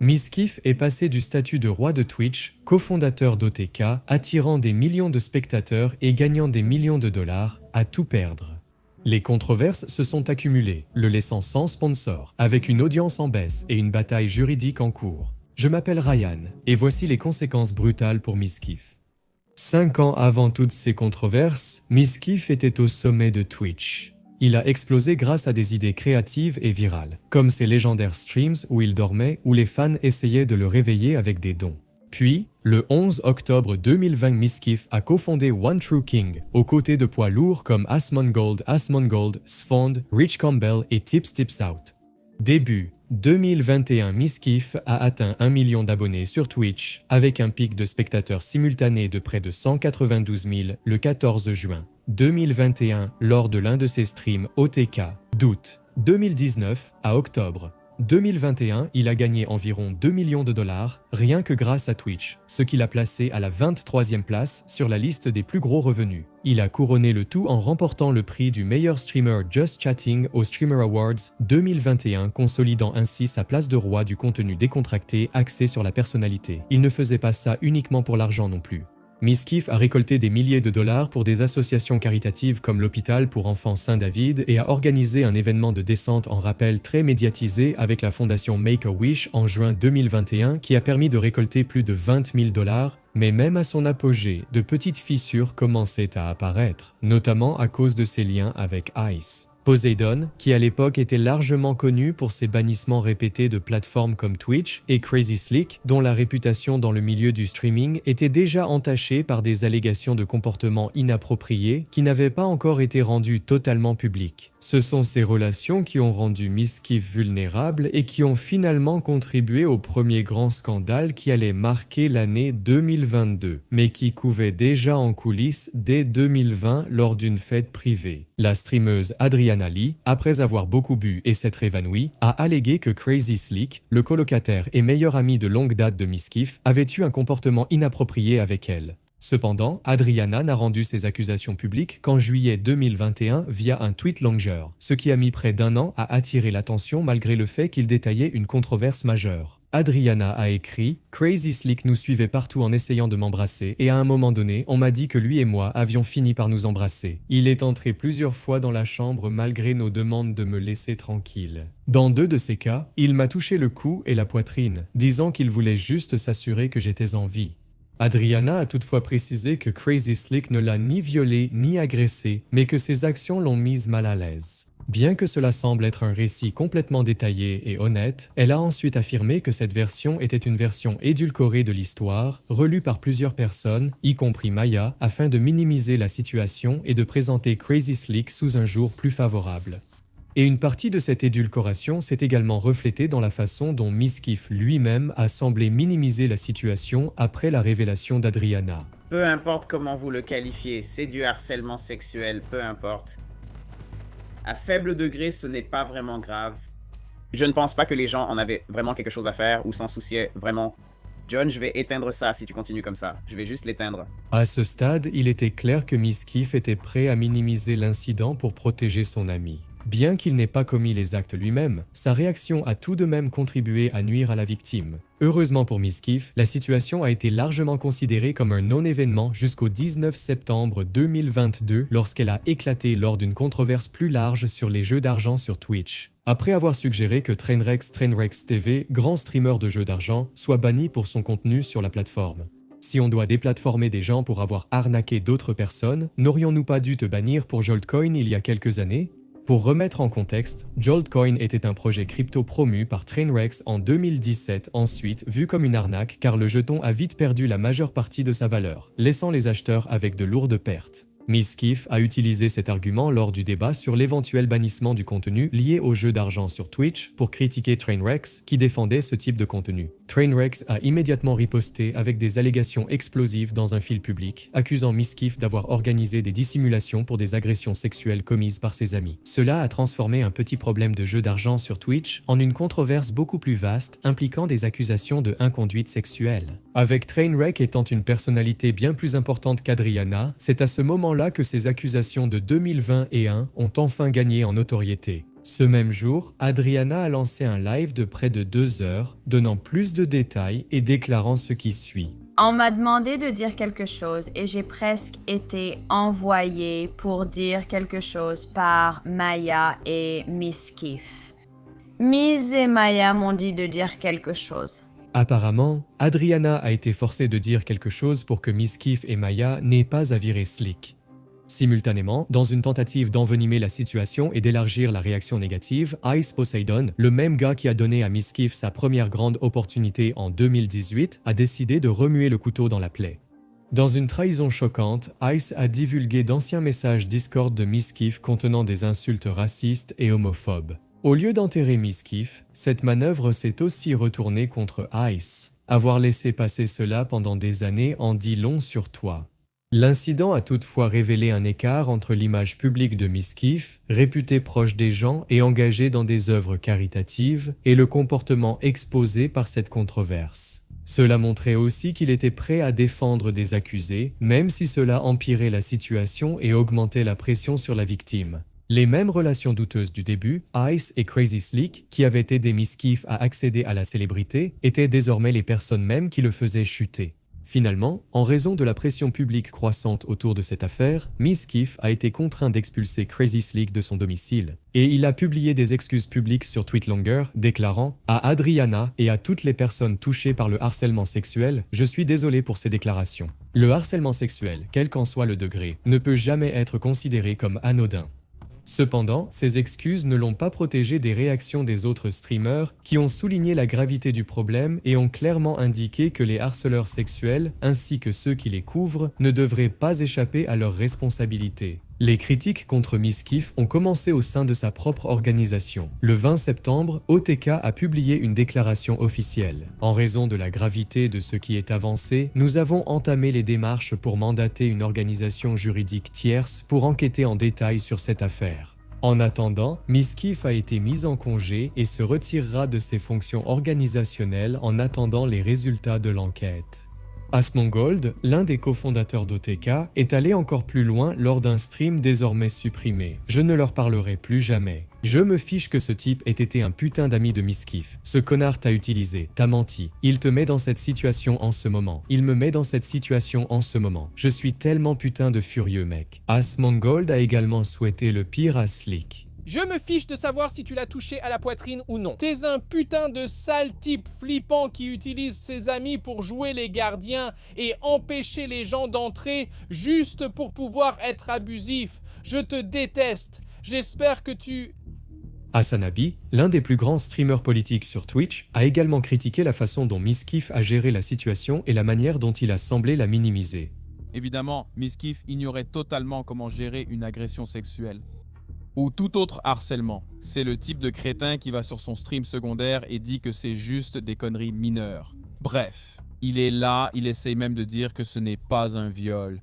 Mizkif est passé du statut de roi de Twitch, cofondateur d'OTK, attirant des millions de spectateurs et gagnant des millions de dollars, à tout perdre. Les controverses se sont accumulées, le laissant sans sponsor, avec une audience en baisse et une bataille juridique en cours. Je m'appelle Ryan, et voici les conséquences brutales pour Mizkif. 5 ans avant toutes ces controverses, Mizkif était au sommet de Twitch. Il a explosé grâce à des idées créatives et virales, comme ses légendaires streams où il dormait, où les fans essayaient de le réveiller avec des dons. Puis, le 11 octobre 2020, Mizkif a cofondé One True King, aux côtés de poids lourds comme Asmongold, Sfond, Rich Campbell et Tips Tips Out. Début 2021, Mizkif a atteint 1 million d'abonnés sur Twitch, avec un pic de spectateurs simultanés de près de 192 000 le 14 juin 2021 lors de l'un de ses streams OTK, d'août 2019 à octobre 2021, il a gagné environ 2 millions de dollars rien que grâce à Twitch, ce qui l'a placé à la 23e place sur la liste des plus gros revenus. Il a couronné le tout en remportant le prix du meilleur streamer Just Chatting aux Streamer Awards 2021, consolidant ainsi sa place de roi du contenu décontracté axé sur la personnalité. Il ne faisait pas ça uniquement pour l'argent non plus. Mizkif a récolté des milliers de dollars pour des associations caritatives comme l'Hôpital pour enfants Saint-David et a organisé un événement de descente en rappel très médiatisé avec la fondation Make-A-Wish en juin 2021 qui a permis de récolter plus de 20 000 dollars. Mais même à son apogée, de petites fissures commençaient à apparaître, notamment à cause de ses liens avec Ice. Poseidon, qui à l'époque était largement connu pour ses bannissements répétés de plateformes comme Twitch, et Crazy Slick, dont la réputation dans le milieu du streaming était déjà entachée par des allégations de comportements inappropriés qui n'avaient pas encore été rendues totalement publiques. Ce sont ces relations qui ont rendu Mizkif vulnérable et qui ont finalement contribué au premier grand scandale qui allait marquer l'année 2022, mais qui couvait déjà en coulisses dès 2020 lors d'une fête privée. La streameuse Adriana Lee, après avoir beaucoup bu et s'être évanouie, a allégué que Crazy Slick, le colocataire et meilleur ami de longue date de Mizkif, avait eu un comportement inapproprié avec elle. Cependant, Adriana n'a rendu ses accusations publiques qu'en juillet 2021 via un tweet longer, ce qui a mis près d'1 an à attirer l'attention malgré le fait qu'il détaillait une controverse majeure. Adriana a écrit « Crazy Slick nous suivait partout en essayant de m'embrasser et à un moment donné, on m'a dit que lui et moi avions fini par nous embrasser. Il est entré plusieurs fois dans la chambre malgré nos demandes de me laisser tranquille. Dans 2 de ces cas, il m'a touché le cou et la poitrine, disant qu'il voulait juste s'assurer que j'étais en vie. » Adriana a toutefois précisé que Crazy Slick ne l'a ni violée ni agressée, mais que ses actions l'ont mise mal à l'aise. Bien que cela semble être un récit complètement détaillé et honnête, elle a ensuite affirmé que cette version était une version édulcorée de l'histoire, relue par plusieurs personnes, y compris Maya, afin de minimiser la situation et de présenter Crazy Slick sous un jour plus favorable. Et une partie de cette édulcoration s'est également reflétée dans la façon dont Mizkif lui-même a semblé minimiser la situation après la révélation d'Adriana. Peu importe comment vous le qualifiez, c'est du harcèlement sexuel, peu importe. À faible degré, ce n'est pas vraiment grave. Je ne pense pas que les gens en avaient vraiment quelque chose à faire ou s'en souciaient vraiment. John, je vais éteindre ça si tu continues comme ça. Je vais juste l'éteindre. À ce stade, il était clair que Mizkif était prêt à minimiser l'incident pour protéger son ami. Bien qu'il n'ait pas commis les actes lui-même, sa réaction a tout de même contribué à nuire à la victime. Heureusement pour Mizkif, la situation a été largement considérée comme un non-événement jusqu'au 19 septembre 2022 lorsqu'elle a éclaté lors d'une controverse plus large sur les jeux d'argent sur Twitch. Après avoir suggéré que Trainwreck TV, grand streamer de jeux d'argent, soit banni pour son contenu sur la plateforme. Si on doit déplatformer des gens pour avoir arnaqué d'autres personnes, n'aurions-nous pas dû te bannir pour Joltcoin il y a quelques années ? Pour remettre en contexte, Joltcoin était un projet crypto promu par Trainwreck en 2017, ensuite vu comme une arnaque car le jeton a vite perdu la majeure partie de sa valeur, laissant les acheteurs avec de lourdes pertes. Mizkif a utilisé cet argument lors du débat sur l'éventuel bannissement du contenu lié aux jeux d'argent sur Twitch pour critiquer Trainwreck qui défendait ce type de contenu. Trainwreck a immédiatement riposté avec des allégations explosives dans un fil public, accusant Mizkif d'avoir organisé des dissimulations pour des agressions sexuelles commises par ses amis. Cela a transformé un petit problème de jeu d'argent sur Twitch en une controverse beaucoup plus vaste impliquant des accusations de inconduite sexuelle. Avec Trainwreck étant une personnalité bien plus importante qu'Adriana, c'est à ce moment-là que ces accusations de 2021 ont enfin gagné en notoriété. Ce même jour, Adriana a lancé un live de près de 2 heures, donnant plus de détails et déclarant ce qui suit. On m'a demandé de dire quelque chose et j'ai presque été envoyée pour dire quelque chose par Maya et Miss Keef. Miss et Maya m'ont dit de dire quelque chose. Apparemment, Adriana a été forcée de dire quelque chose pour que Miss Keef et Maya n'aient pas à virer Slick. Simultanément, dans une tentative d'envenimer la situation et d'élargir la réaction négative, Ice Poseidon, le même gars qui a donné à Miss Keef sa première grande opportunité en 2018, a décidé de remuer le couteau dans la plaie. Dans une trahison choquante, Ice a divulgué d'anciens messages Discord de Miss Keef contenant des insultes racistes et homophobes. Au lieu d'enterrer Miss Keef, cette manœuvre s'est aussi retournée contre Ice. Avoir laissé passer cela pendant des années en dit long sur toi. L'incident a toutefois révélé un écart entre l'image publique de Miss Keef, réputée proche des gens et engagée dans des œuvres caritatives, et le comportement exposé par cette controverse. Cela montrait aussi qu'il était prêt à défendre des accusés, même si cela empirait la situation et augmentait la pression sur la victime. Les mêmes relations douteuses du début, Ice et Crazy Slick, qui avaient aidé Miss Keef à accéder à la célébrité, étaient désormais les personnes mêmes qui le faisaient chuter. Finalement, en raison de la pression publique croissante autour de cette affaire, Miss Keef a été contraint d'expulser Crazy Slick de son domicile. Et il a publié des excuses publiques sur Tweetlonger, déclarant « À Adriana et à toutes les personnes touchées par le harcèlement sexuel, je suis désolé pour ces déclarations. Le harcèlement sexuel, quel qu'en soit le degré, ne peut jamais être considéré comme anodin. » Cependant, ces excuses ne l'ont pas protégé des réactions des autres streamers qui ont souligné la gravité du problème et ont clairement indiqué que les harceleurs sexuels, ainsi que ceux qui les couvrent, ne devraient pas échapper à leurs responsabilités. Les critiques contre Miss Keef ont commencé au sein de sa propre organisation. Le 20 septembre, OTK a publié une déclaration officielle. En raison de la gravité de ce qui est avancé, nous avons entamé les démarches pour mandater une organisation juridique tierce pour enquêter en détail sur cette affaire. En attendant, Miss Keef a été mise en congé et se retirera de ses fonctions organisationnelles en attendant les résultats de l'enquête. Asmongold, l'un des cofondateurs d'OTK, est allé encore plus loin lors d'un stream désormais supprimé. Je ne leur parlerai plus jamais. Je me fiche que ce type ait été un putain d'ami de Miss Keef. Ce connard t'a utilisé, t'a menti. Il te met dans cette situation en ce moment. Il me met dans cette situation en ce moment. Je suis tellement putain de furieux, mec. Asmongold a également souhaité le pire à Slick. Je me fiche de savoir si tu l'as touché à la poitrine ou non. T'es un putain de sale type flippant qui utilise ses amis pour jouer les gardiens et empêcher les gens d'entrer juste pour pouvoir être abusif. Je te déteste. J'espère que tu... Asanabi, l'un des plus grands streamers politiques sur Twitch, a également critiqué la façon dont Miss Keef a géré la situation et la manière dont il a semblé la minimiser. Évidemment, Miss Keef ignorait totalement comment gérer une agression sexuelle ou tout autre harcèlement. C'est le type de crétin qui va sur son stream secondaire et dit que c'est juste des conneries mineures. Bref, il est là, il essaye même de dire que ce n'est pas un viol.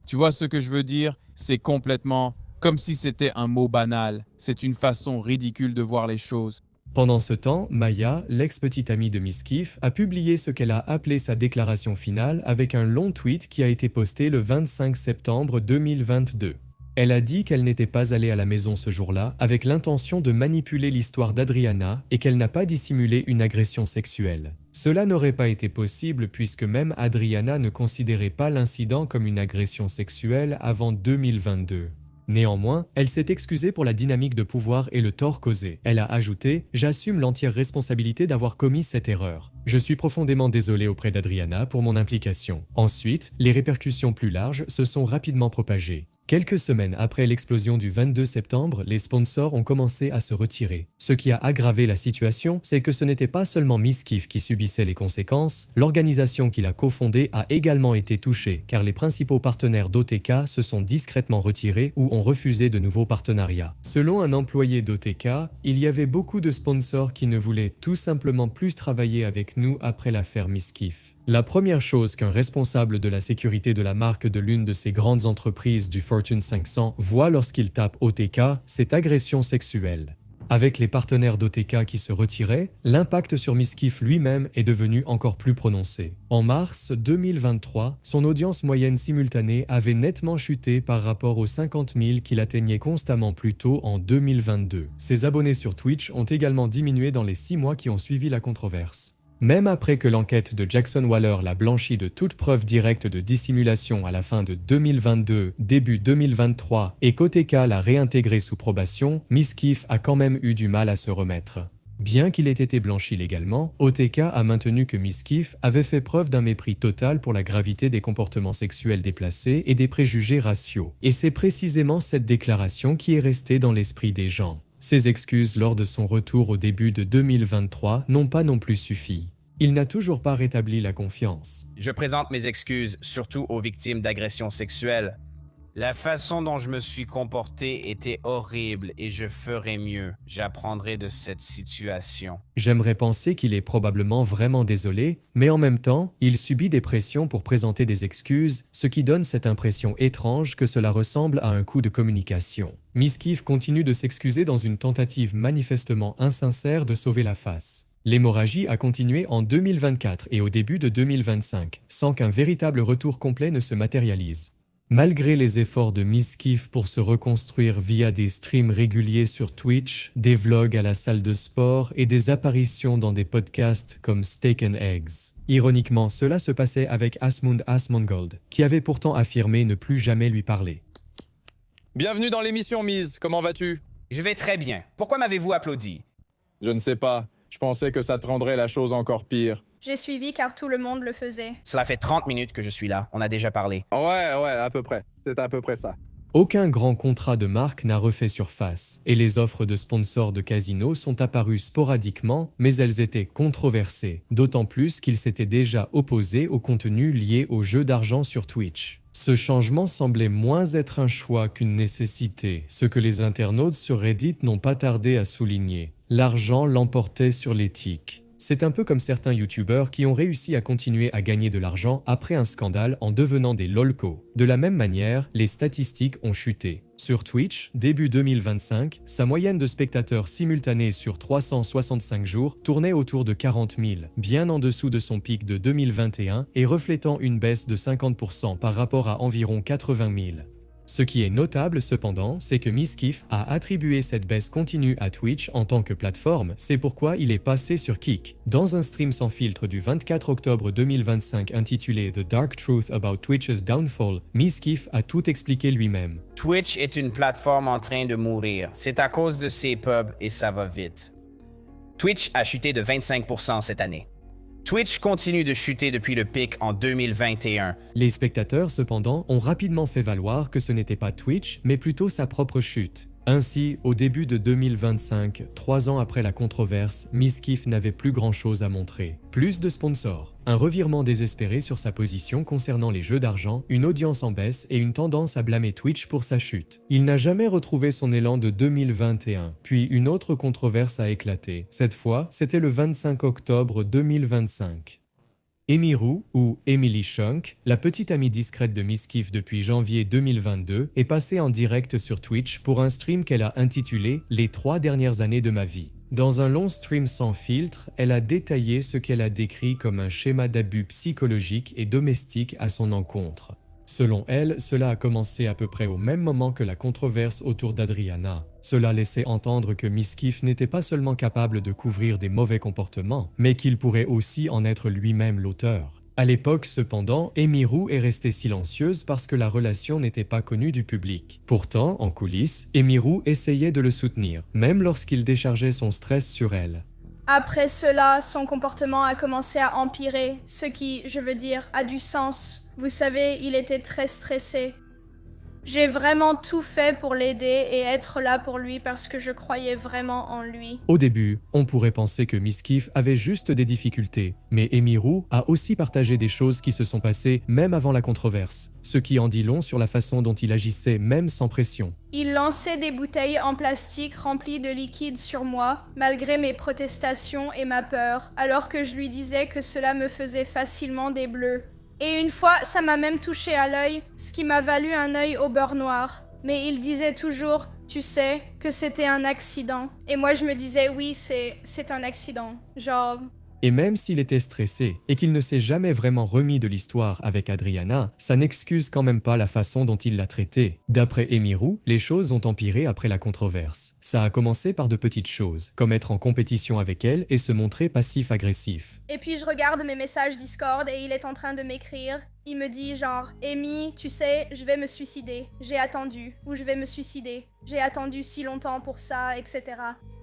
Tu vois ce que je veux dire? C'est complètement comme si c'était un mot banal. C'est une façon ridicule de voir les choses. Pendant ce temps, Maya, l'ex-petite amie de Miss Keef, a publié ce qu'elle a appelé sa déclaration finale avec un long tweet qui a été posté le 25 septembre 2022. Elle a dit qu'elle n'était pas allée à la maison ce jour-là avec l'intention de manipuler l'histoire d'Adriana et qu'elle n'a pas dissimulé une agression sexuelle. Cela n'aurait pas été possible puisque même Adriana ne considérait pas l'incident comme une agression sexuelle avant 2022. Néanmoins, elle s'est excusée pour la dynamique de pouvoir et le tort causé. Elle a ajouté « J'assume l'entière responsabilité d'avoir commis cette erreur. Je suis profondément désolée auprès d'Adriana pour mon implication. » Ensuite, les répercussions plus larges se sont rapidement propagées. Quelques semaines après l'explosion du 22 septembre, les sponsors ont commencé à se retirer. Ce qui a aggravé la situation, c'est que ce n'était pas seulement Miss Keef qui subissait les conséquences, l'organisation qui l'a cofondée a également été touchée, car les principaux partenaires d'OTK se sont discrètement retirés ou ont refusé de nouveaux partenariats. Selon un employé d'OTK, il y avait beaucoup de sponsors qui ne voulaient tout simplement plus travailler avec nous après l'affaire Miss Keef. La première chose qu'un responsable de la sécurité de la marque de l'une de ces grandes entreprises du Fortune 500 voit lorsqu'il tape OTK, c'est agression sexuelle. Avec les partenaires d'OTK qui se retiraient, l'impact sur Mizkif lui-même est devenu encore plus prononcé. En mars 2023, son audience moyenne simultanée avait nettement chuté par rapport aux 50 000 qu'il atteignait constamment plus tôt en 2022. Ses abonnés sur Twitch ont également diminué dans les 6 mois qui ont suivi la controverse. Même après que l'enquête de Jackson Waller l'a blanchi de toute preuve directe de dissimulation à la fin de 2022, début 2023 et qu'OTK l'a réintégré sous probation, Mizkif a quand même eu du mal à se remettre. Bien qu'il ait été blanchi légalement, OTK a maintenu que Mizkif avait fait preuve d'un mépris total pour la gravité des comportements sexuels déplacés et des préjugés raciaux. Et c'est précisément cette déclaration qui est restée dans l'esprit des gens. Ses excuses lors de son retour au début de 2023 n'ont pas non plus suffi. Il n'a toujours pas rétabli la confiance. Je présente mes excuses, surtout aux victimes d'agressions sexuelles. La façon dont je me suis comporté était horrible et je ferai mieux. J'apprendrai de cette situation. J'aimerais penser qu'il est probablement vraiment désolé, mais en même temps, il subit des pressions pour présenter des excuses, ce qui donne cette impression étrange que cela ressemble à un coup de communication. Mizkif continue de s'excuser dans une tentative manifestement insincère de sauver la face. L'hémorragie a continué en 2024 et au début de 2025, sans qu'un véritable retour complet ne se matérialise. Malgré les efforts de Mizkif pour se reconstruire via des streams réguliers sur Twitch, des vlogs à la salle de sport et des apparitions dans des podcasts comme Steak and Eggs. Ironiquement, cela se passait avec Asmund Asmongold, qui avait pourtant affirmé ne plus jamais lui parler. Bienvenue dans l'émission Miz, comment vas-tu? Je vais très bien. Pourquoi m'avez-vous applaudi? Je ne sais pas, je pensais que ça te rendrait la chose encore pire. J'ai suivi car tout le monde le faisait. Cela fait 30 minutes que je suis là. On a déjà parlé. Ouais, à peu près. C'est à peu près ça. Aucun grand contrat de marque n'a refait surface, et les offres de sponsors de casinos sont apparues sporadiquement, mais elles étaient controversées, d'autant plus qu'ils s'étaient déjà opposés au contenu lié aux jeux d'argent sur Twitch. Ce changement semblait moins être un choix qu'une nécessité, ce que les internautes sur Reddit n'ont pas tardé à souligner. L'argent l'emportait sur l'éthique. C'est un peu comme certains youtubeurs qui ont réussi à continuer à gagner de l'argent après un scandale en devenant des lolcos. De la même manière, les statistiques ont chuté. Sur Twitch, début 2025, sa moyenne de spectateurs simultanés sur 365 jours tournait autour de 40 000, bien en dessous de son pic de 2021 et reflétant une baisse de 50% par rapport à environ 80 000. Ce qui est notable cependant, c'est que Mizkif a attribué cette baisse continue à Twitch en tant que plateforme, c'est pourquoi il est passé sur Kick. Dans un stream sans filtre du 24 octobre 2025 intitulé The Dark Truth About Twitch's Downfall, Mizkif a tout expliqué lui-même. Twitch est une plateforme en train de mourir. C'est à cause de ces pubs et ça va vite. Twitch a chuté de 25% cette année. Twitch continue de chuter depuis le pic en 2021. Les spectateurs, cependant, ont rapidement fait valoir que ce n'était pas Twitch, mais plutôt sa propre chute. Ainsi, au début de 2025, 3 ans après la controverse, Mizkif n'avait plus grand-chose à montrer. Plus de sponsors, un revirement désespéré sur sa position concernant les jeux d'argent, une audience en baisse et une tendance à blâmer Twitch pour sa chute. Il n'a jamais retrouvé son élan de 2021, puis une autre controverse a éclaté. Cette fois, c'était le 25 octobre 2025. Emiru, ou Emily Shunk, la petite amie discrète de Mizkif depuis janvier 2022, est passée en direct sur Twitch pour un stream qu'elle a intitulé « Les 3 dernières années de ma vie ». Dans un long stream sans filtre, elle a détaillé ce qu'elle a décrit comme un schéma d'abus psychologique et domestique à son encontre. Selon elle, cela a commencé à peu près au même moment que la controverse autour d'Adriana. Cela laissait entendre que Mizkif n'était pas seulement capable de couvrir des mauvais comportements, mais qu'il pourrait aussi en être lui-même l'auteur. À l'époque, cependant, Emiru est restée silencieuse parce que la relation n'était pas connue du public. Pourtant, en coulisses, Emiru essayait de le soutenir, même lorsqu'il déchargeait son stress sur elle. Après cela, son comportement a commencé à empirer, ce qui, je veux dire, a du sens. Vous savez, il était très stressé. J'ai vraiment tout fait pour l'aider et être là pour lui parce que je croyais vraiment en lui. Au début, on pourrait penser que Mizkif avait juste des difficultés, mais Emiru a aussi partagé des choses qui se sont passées même avant la controverse, ce qui en dit long sur la façon dont il agissait même sans pression. Il lançait des bouteilles en plastique remplies de liquide sur moi, malgré mes protestations et ma peur, alors que je lui disais que cela me faisait facilement des bleus. Et une fois, ça m'a même touché à l'œil, ce qui m'a valu un œil au beurre noir. Mais il disait toujours « tu sais, que c'était un accident. Et moi, je me disais, oui, c'est un accident. Genre, Et même s'il était stressé et qu'il ne s'est jamais vraiment remis de l'histoire avec Adriana, ça n'excuse quand même pas la façon dont il l'a traitée. D'après Emiru, les choses ont empiré après la controverse. Ça a commencé par de petites choses, comme être en compétition avec elle et se montrer passif-agressif. Et puis je regarde mes messages Discord et il est en train de m'écrire. Il me dit genre, Amy, tu sais, je vais me suicider. J'ai attendu. Ou je vais me suicider. J'ai attendu si longtemps pour ça, etc.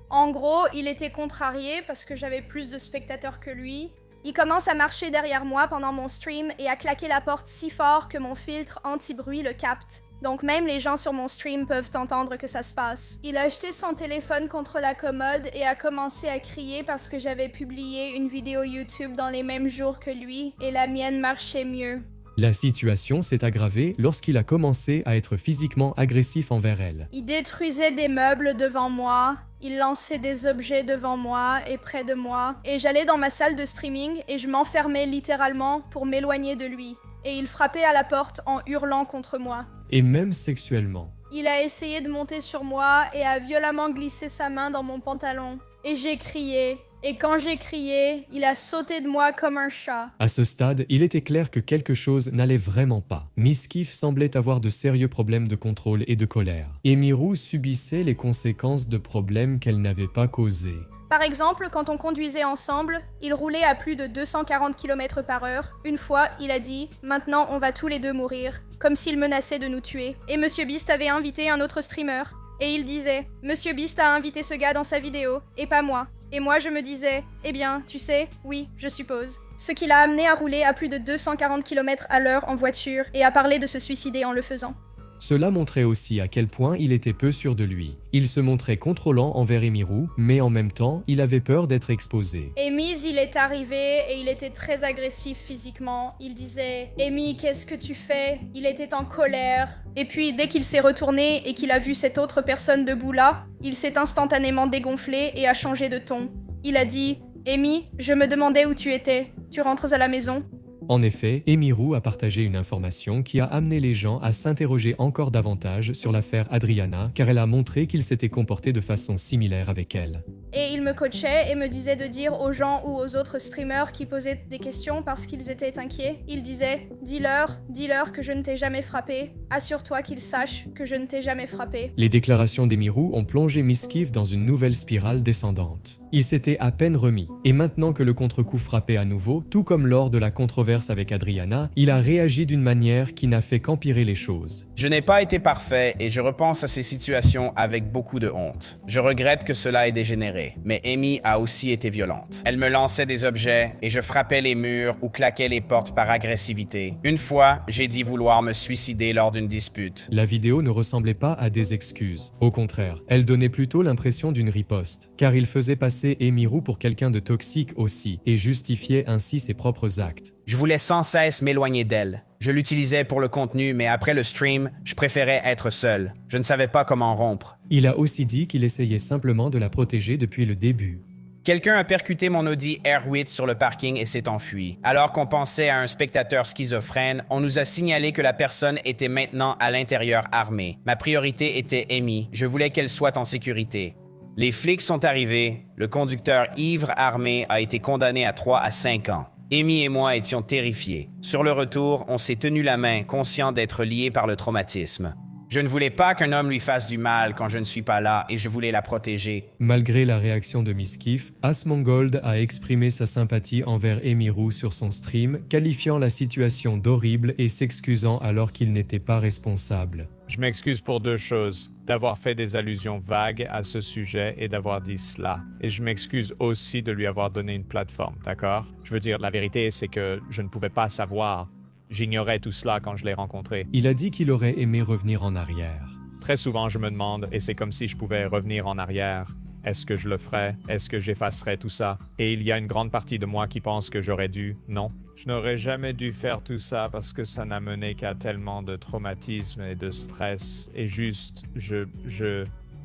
En gros, il était contrarié parce que j'avais plus de spectateurs que lui. Il commence à marcher derrière moi pendant mon stream et à claquer la porte si fort que mon filtre anti-bruit le capte. Donc même les gens sur mon stream peuvent entendre que ça se passe. Il a jeté son téléphone contre la commode et a commencé à crier parce que j'avais publié une vidéo YouTube dans les mêmes jours que lui et la mienne marchait mieux. La situation s'est aggravée lorsqu'il a commencé à être physiquement agressif envers elle. Il détruisait des meubles devant moi, il lançait des objets devant moi et près de moi, et j'allais dans ma salle de streaming et je m'enfermais littéralement pour m'éloigner de lui. Et il frappait à la porte en hurlant contre moi. Et même sexuellement. Il a essayé de monter sur moi et a violemment glissé sa main dans mon pantalon. Et j'ai crié. Et quand j'ai crié, il a sauté de moi comme un chat. À ce stade, il était clair que quelque chose n'allait vraiment pas. Miskif semblait avoir de sérieux problèmes de contrôle et de colère. Emiru subissait les conséquences de problèmes qu'elle n'avait pas causés. Par exemple, quand on conduisait ensemble, il roulait à plus de 240 km/h. Une fois, il a dit « Maintenant, on va tous les deux mourir », comme s'il menaçait de nous tuer. Et Monsieur Beast avait invité un autre streamer. Et il disait « Monsieur Beast a invité ce gars dans sa vidéo, et pas moi ». Et moi, je me disais « Eh bien, tu sais, oui, je suppose ». Ce qui l'a amené à rouler à plus de 240 km/h en voiture et à parler de se suicider en le faisant. Cela montrait aussi à quel point il était peu sûr de lui. Il se montrait contrôlant envers Emiru, mais en même temps, il avait peur d'être exposé. Amy, il est arrivé et il était très agressif physiquement. Il disait « Amy, qu'est-ce que tu fais ?» Il était en colère. Et puis, dès qu'il s'est retourné et qu'il a vu cette autre personne debout là, il s'est instantanément dégonflé et a changé de ton. Il a dit « Amy, je me demandais où tu étais. Tu rentres à la maison ?» En effet, Emiru a partagé une information qui a amené les gens à s'interroger encore davantage sur l'affaire Adriana, car elle a montré qu'il s'était comporté de façon similaire avec elle. Et il me coachait et me disait de dire aux gens ou aux autres streamers qui posaient des questions parce qu'ils étaient inquiets, il disait « Dis-leur que je ne t'ai jamais frappé. Assure-toi qu'ils sachent que je ne t'ai jamais frappé. » Les déclarations d'Emiru ont plongé Miskif dans une nouvelle spirale descendante. Il s'était à peine remis, et maintenant que le contre-coup frappait à nouveau, tout comme lors de la controverse avec Adriana, il a réagi d'une manière qui n'a fait qu'empirer les choses. Je n'ai pas été parfait et je repense à ces situations avec beaucoup de honte. Je regrette que cela ait dégénéré, mais Amy a aussi été violente. Elle me lançait des objets et je frappais les murs ou claquais les portes par agressivité. Une fois, j'ai dit vouloir me suicider lors d'une dispute. La vidéo ne ressemblait pas à des excuses. Au contraire, elle donnait plutôt l'impression d'une riposte, car il faisait passer Emiru pour quelqu'un de toxique aussi, et justifiait ainsi ses propres actes. Je voulais sans cesse m'éloigner d'elle. Je l'utilisais pour le contenu, mais après le stream, je préférais être seul. Je ne savais pas comment rompre. Il a aussi dit qu'il essayait simplement de la protéger depuis le début. Quelqu'un a percuté mon Audi R8 sur le parking et s'est enfui. Alors qu'on pensait à un spectateur schizophrène, on nous a signalé que la personne était maintenant à l'intérieur armée. Ma priorité était Amy. Je voulais qu'elle soit en sécurité. Les flics sont arrivés. Le conducteur ivre armé a été condamné à 3 à 5 ans. Amy et moi étions terrifiés. Sur le retour, on s'est tenu la main, conscients d'être liés par le traumatisme. Je ne voulais pas qu'un homme lui fasse du mal quand je ne suis pas là et je voulais la protéger. Malgré la réaction de Miskif, Asmongold a exprimé sa sympathie envers Emiru sur son stream, qualifiant la situation d'horrible et s'excusant alors qu'il n'était pas responsable. Je m'excuse pour deux choses. D'avoir fait des allusions vagues à ce sujet et d'avoir dit cela. Et je m'excuse aussi de lui avoir donné une plateforme, d'accord? Je veux dire, la vérité, c'est que je ne pouvais pas savoir. J'ignorais tout cela quand je l'ai rencontré. Il a dit qu'il aurait aimé revenir en arrière. Très souvent, je me demande, et c'est comme si je pouvais revenir en arrière. Est-ce que je le ferais? Est-ce que j'effacerais tout ça? Et il y a une grande partie de moi qui pense que j'aurais dû. Non. Je n'aurais jamais dû faire tout ça parce que ça n'a mené qu'à tellement de traumatisme et de stress. Et juste,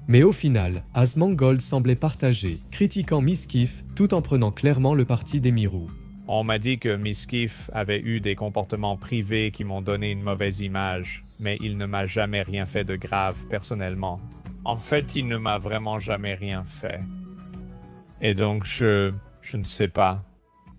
Mais au final, Asmongold semblait partagé, critiquant Miskif tout en prenant clairement le parti d'Emiru. On m'a dit que Miskif avait eu des comportements privés qui m'ont donné une mauvaise image, mais il ne m'a jamais rien fait de grave personnellement. En fait, il ne m'a vraiment jamais rien fait. Et donc, je ne sais pas.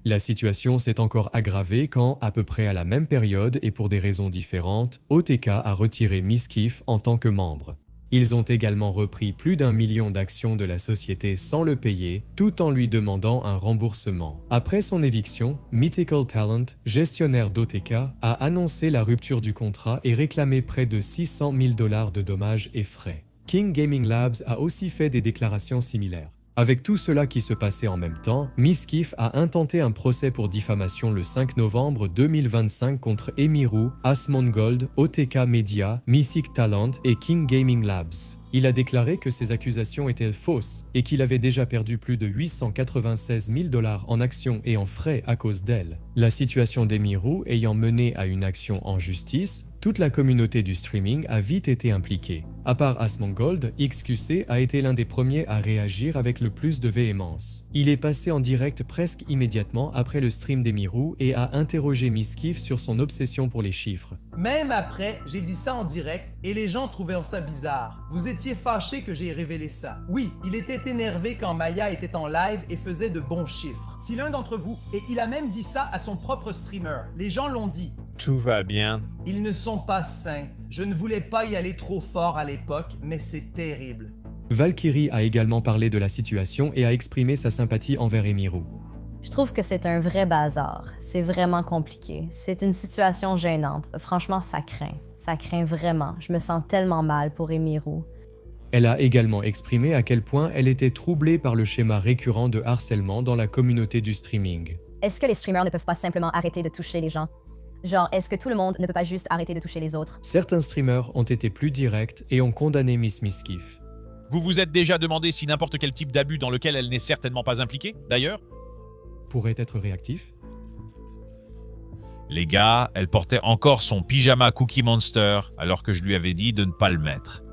La situation s'est encore aggravée quand, à peu près à la même période et pour des raisons différentes, OTK a retiré Mizkif en tant que membre. Ils ont également repris plus d'1 million d'actions de la société sans le payer, tout en lui demandant un remboursement. Après son éviction, Mythical Talent, gestionnaire d'OTK, a annoncé la rupture du contrat et réclamé près de 600 000 $ de dommages et frais. King Gaming Labs a aussi fait des déclarations similaires. Avec tout cela qui se passait en même temps, Mizkif a intenté un procès pour diffamation le 5 novembre 2025 contre Emirou, Asmongold, OTK Media, Mythic Talent et King Gaming Labs. Il a déclaré que ces accusations étaient fausses et qu'il avait déjà perdu plus de 896 000 $ en actions et en frais à cause d'elle. La situation d'Emirou ayant mené à une action en justice, toute la communauté du streaming a vite été impliquée. À part Asmongold, XQC a été l'un des premiers à réagir avec le plus de véhémence. Il est passé en direct presque immédiatement après le stream d'Emirou et a interrogé Mizkif sur son obsession pour les chiffres. Même après, j'ai dit ça en direct et les gens trouvaient ça bizarre. Vous étiez fâché que j'ai révélé ça. Oui, il était énervé quand Maya était en live et faisait de bons chiffres. Si l'un d'entre vous, et il a même dit ça à son propre streamer, les gens l'ont dit. Tout va bien. Ils ne sont pas sains. Je ne voulais pas y aller trop fort à l'époque, mais c'est terrible. Valkyrie a également parlé de la situation et a exprimé sa sympathie envers Emirou. Je trouve que c'est un vrai bazar. C'est vraiment compliqué. C'est une situation gênante. Franchement, ça craint. Ça craint vraiment. Je me sens tellement mal pour Emirou. Elle a également exprimé à quel point elle était troublée par le schéma récurrent de harcèlement dans la communauté du streaming. Est-ce que les streamers ne peuvent pas simplement arrêter de toucher les gens? Genre, est-ce que tout le monde ne peut pas juste arrêter de toucher les autres? Certains streamers ont été plus directs et ont condamné Miss Mizkif. Vous vous êtes déjà demandé si n'importe quel type d'abus dans lequel elle n'est certainement pas impliquée, d'ailleurs? Pourrait être réactif? Les gars, elle portait encore son pyjama Cookie Monster alors que je lui avais dit de ne pas le mettre.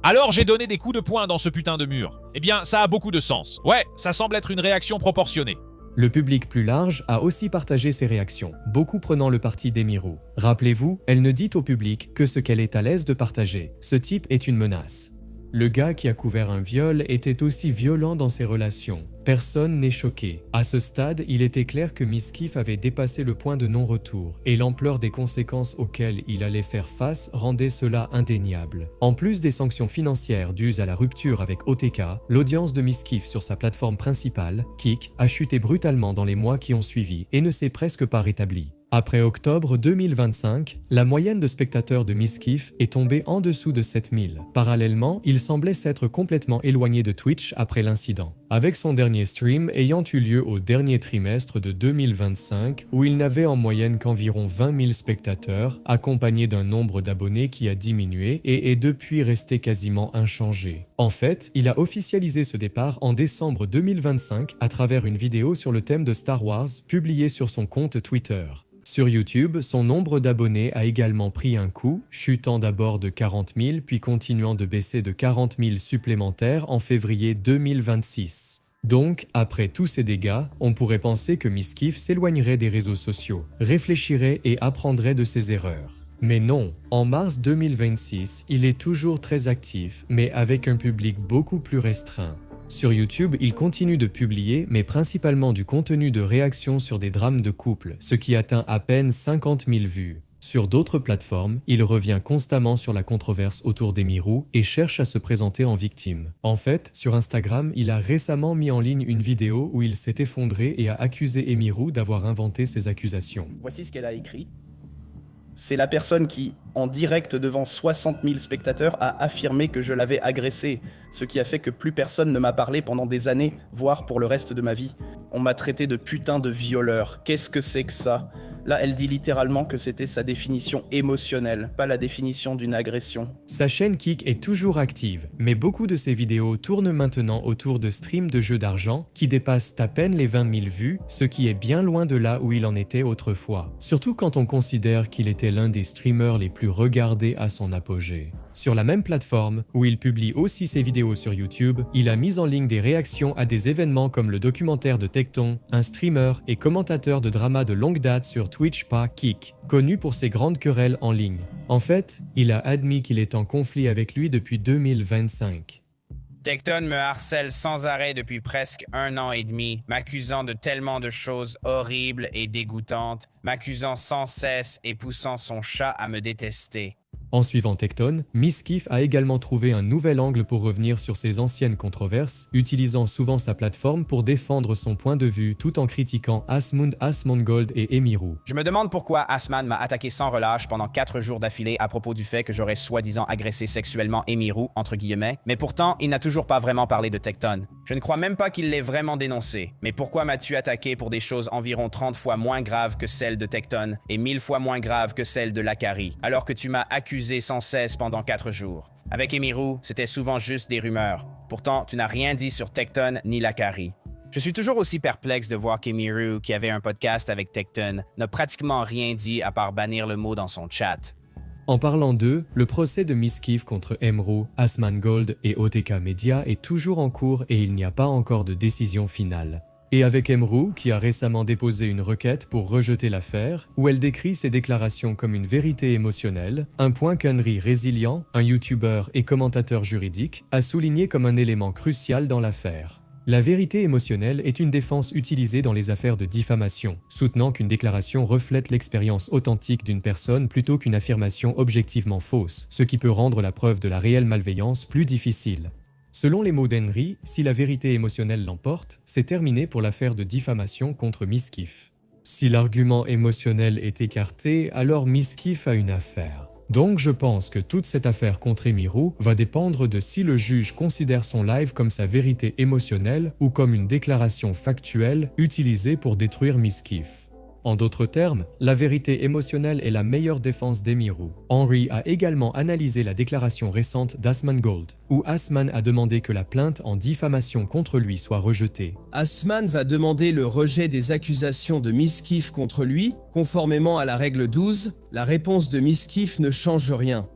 Alors j'ai donné des coups de poing dans ce putain de mur. Eh bien, ça a beaucoup de sens. Ouais, ça semble être une réaction proportionnée. Le public plus large a aussi partagé ses réactions, beaucoup prenant le parti d'Emirou. Rappelez-vous, elle ne dit au public que ce qu'elle est à l'aise de partager. Ce type est une menace. Le gars qui a couvert un viol était aussi violent dans ses relations. Personne n'est choqué. À ce stade, il était clair que Mizkif avait dépassé le point de non-retour et l'ampleur des conséquences auxquelles il allait faire face rendait cela indéniable. En plus des sanctions financières dues à la rupture avec OTK, l'audience de Mizkif sur sa plateforme principale, Kick, a chuté brutalement dans les mois qui ont suivi et ne s'est presque pas rétablie. Après octobre 2025, la moyenne de spectateurs de Mizkif est tombée en dessous de 7000. Parallèlement, il semblait s'être complètement éloigné de Twitch après l'incident, avec son dernier stream ayant eu lieu au dernier trimestre de 2025, où il n'avait en moyenne qu'environ 20 000 spectateurs, accompagné d'un nombre d'abonnés qui a diminué et est depuis resté quasiment inchangé. En fait, il a officialisé ce départ en décembre 2025 à travers une vidéo sur le thème de Star Wars publiée sur son compte Twitter. Sur YouTube, son nombre d'abonnés a également pris un coup, chutant d'abord de 40 000 puis continuant de baisser de 40 000 supplémentaires en février 2026. Donc, après tous ces dégâts, on pourrait penser que Mizkif s'éloignerait des réseaux sociaux, réfléchirait et apprendrait de ses erreurs. Mais non, en mars 2026, il est toujours très actif, mais avec un public beaucoup plus restreint. Sur YouTube, il continue de publier, mais principalement du contenu de réaction sur des drames de couple, ce qui atteint à peine 50 000 vues. Sur d'autres plateformes, il revient constamment sur la controverse autour d'Emirou et cherche à se présenter en victime. En fait, sur Instagram, il a récemment mis en ligne une vidéo où il s'est effondré et a accusé Emirou d'avoir inventé ses accusations. Voici ce qu'elle a écrit. C'est la personne qui, en direct devant 60 000 spectateurs, a affirmé que je l'avais agressé, ce qui a fait que plus personne ne m'a parlé pendant des années, voire pour le reste de ma vie. On m'a traité de putain de violeur. Qu'est-ce que c'est que ça? Là, elle dit littéralement que c'était sa définition émotionnelle, pas la définition d'une agression. Sa chaîne Kick est toujours active, mais beaucoup de ses vidéos tournent maintenant autour de streams de jeux d'argent qui dépassent à peine les 20 000 vues, ce qui est bien loin de là où il en était autrefois. Surtout quand on considère qu'il était l'un des streamers les plus regardés à son apogée. Sur la même plateforme, où il publie aussi ses vidéos sur YouTube, il a mis en ligne des réactions à des événements comme le documentaire de Tecton, un streamer et commentateur de drama de longue date sur Twitch par Kik, connu pour ses grandes querelles en ligne. En fait, il a admis qu'il est en conflit avec lui depuis 2025. Tecton me harcèle sans arrêt depuis presque 1 an et demi, m'accusant de tellement de choses horribles et dégoûtantes, m'accusant sans cesse et poussant son chat à me détester. En suivant Tecton, Mizkif a également trouvé un nouvel angle pour revenir sur ses anciennes controverses, utilisant souvent sa plateforme pour défendre son point de vue tout en critiquant Asmongold et Emiru. Je me demande pourquoi Asman m'a attaqué sans relâche pendant 4 jours d'affilée à propos du fait que j'aurais soi-disant agressé sexuellement Emiru, entre guillemets, mais pourtant, il n'a toujours pas vraiment parlé de Tecton. Je ne crois même pas qu'il l'ait vraiment dénoncé. Mais pourquoi m'as-tu attaqué pour des choses environ 30 fois moins graves que celles de Tecton et 1000 fois moins graves que celles de Lakari, alors que tu m'as accusé sans cesse pendant 4 jours. Avec Emiru, c'était souvent juste des rumeurs. Pourtant, tu n'as rien dit sur Tecton ni Lakari. Je suis toujours aussi perplexe de voir qu'Emiru, qui avait un podcast avec Tecton, n'a pratiquement rien dit à part bannir le mot dans son chat. En parlant d'eux, le procès de Mizkif contre Emiru, Asmongold et OTK Media est toujours en cours et il n'y a pas encore de décision finale. Et avec Emiru, qui a récemment déposé une requête pour rejeter l'affaire, où elle décrit ses déclarations comme une vérité émotionnelle, un point qu'Henry Résilient, un YouTuber et commentateur juridique, a souligné comme un élément crucial dans l'affaire. La vérité émotionnelle est une défense utilisée dans les affaires de diffamation, soutenant qu'une déclaration reflète l'expérience authentique d'une personne plutôt qu'une affirmation objectivement fausse, ce qui peut rendre la preuve de la réelle malveillance plus difficile. Selon les mots d'Henry, si la vérité émotionnelle l'emporte, c'est terminé pour l'affaire de diffamation contre Mizkif. Si l'argument émotionnel est écarté, alors Mizkif a une affaire. Donc je pense que toute cette affaire contre Emiru va dépendre de si le juge considère son live comme sa vérité émotionnelle ou comme une déclaration factuelle utilisée pour détruire Mizkif. En d'autres termes, la vérité émotionnelle est la meilleure défense d'Emiru. Henry a également analysé la déclaration récente d'Asmongold, où Asman a demandé que la plainte en diffamation contre lui soit rejetée. Asman va demander le rejet des accusations de Mizkif contre lui, conformément à la règle 12, la réponse de Mizkif ne change rien.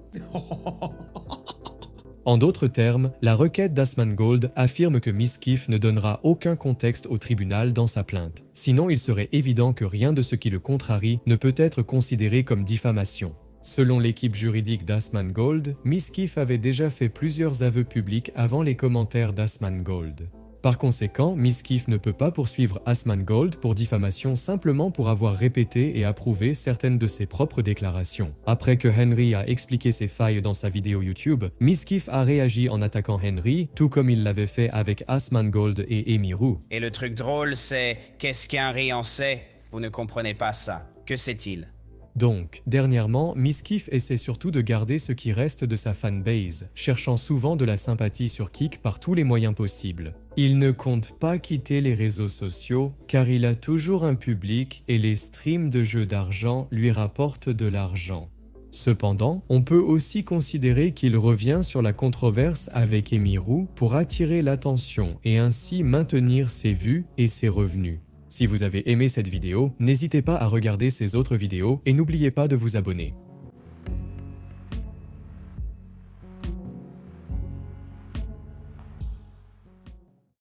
En d'autres termes, la requête d'Asmongold affirme que Mizkif ne donnera aucun contexte au tribunal dans sa plainte. Sinon, il serait évident que rien de ce qui le contrarie ne peut être considéré comme diffamation. Selon l'équipe juridique d'Asmongold, Mizkif avait déjà fait plusieurs aveux publics avant les commentaires d'Asmongold. Par conséquent, Mizkif ne peut pas poursuivre Asmongold pour diffamation simplement pour avoir répété et approuvé certaines de ses propres déclarations. Après que Henry a expliqué ses failles dans sa vidéo YouTube, Mizkif a réagi en attaquant Henry, tout comme il l'avait fait avec Asmongold et Emiru. Et le truc drôle, c'est qu'est-ce qu'Henry en sait? Vous ne comprenez pas ça. Que sait-il? Donc, dernièrement, Mizkif essaie surtout de garder ce qui reste de sa fanbase, cherchant souvent de la sympathie sur Kik par tous les moyens possibles. Il ne compte pas quitter les réseaux sociaux, car il a toujours un public et les streams de jeux d'argent lui rapportent de l'argent. Cependant, on peut aussi considérer qu'il revient sur la controverse avec Emiru pour attirer l'attention et ainsi maintenir ses vues et ses revenus. Si vous avez aimé cette vidéo, n'hésitez pas à regarder ces autres vidéos et n'oubliez pas de vous abonner.